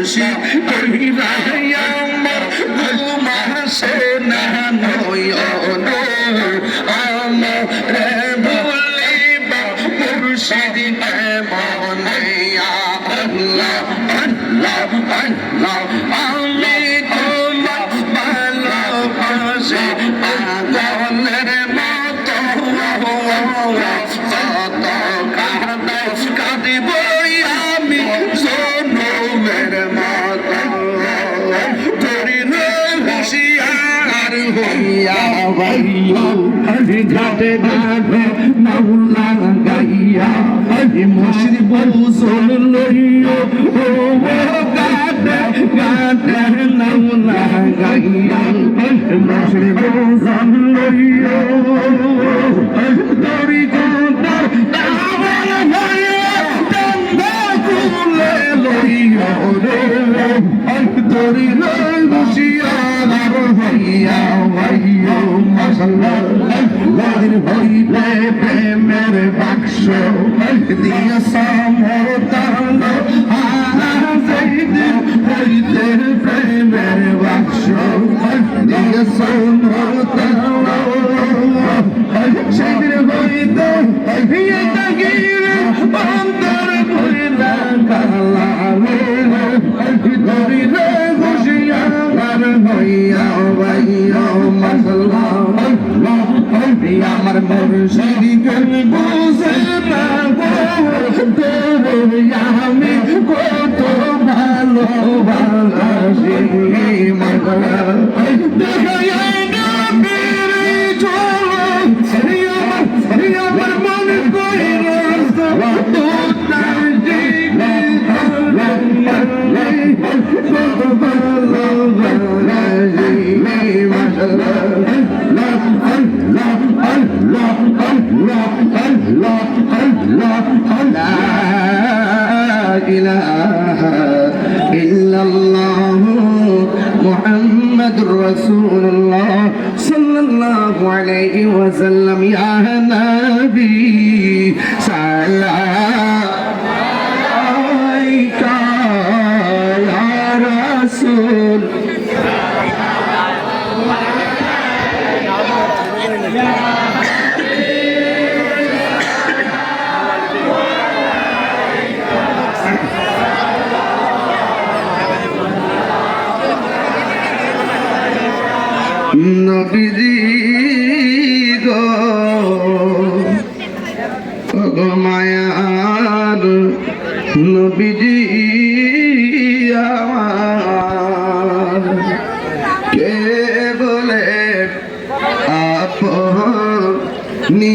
খুশি কইরা আমার ঘুম আসে না নয়ন আমরে ভুলিবা মুর্শিদ কেমন আল্লাহ আল্লাহ আল্লাহ আমি তোমার ভালোবাসি পাগলের মতো কত কাঁদিব আমি জনমের মতো ধরিল হুঁশিয়ার হইয়া ভাইয়া ঘাটে ঘাটে মাওলা গাইয়া মুর্শিদ বউজন লইয়া ও ঘাটে ঘাটে মাওলা গাইয়া মুর্শিদ বউজন লইয়া দড়ি কোটার দাওয়াল হইয়া ডান্ডা কুলে লইয়া রে দড়ি লই হুঁশিয়ার হইয়া ভাইয়া মাশাআল্লাহ লাদির হইলে প্রেমের বাক্স দিয়া সামর তাল হাজাইদিন হইতে প্রেমের বাক্স দিয়া সামর তাল সেদিন হইতে হিয়েটা গিরে অন্তর ভইলা কালা ধরিলে খুশিয়ার হইয়া ভাইয়া মাশাআল্লাহ আমার মুর্শিদকে বুঝে না তোরে আমি কত ভালোবাসি আমার মনে কইল রাসূলুল্লাহ সাল্লাল্লাহু আলাইহি ওয়াসাল্লাম ইয়া নবী সালাম আলাইকা ইয়া রাসূল নবীজি গো মায়ার নবীজি আমার কে বলে আপনি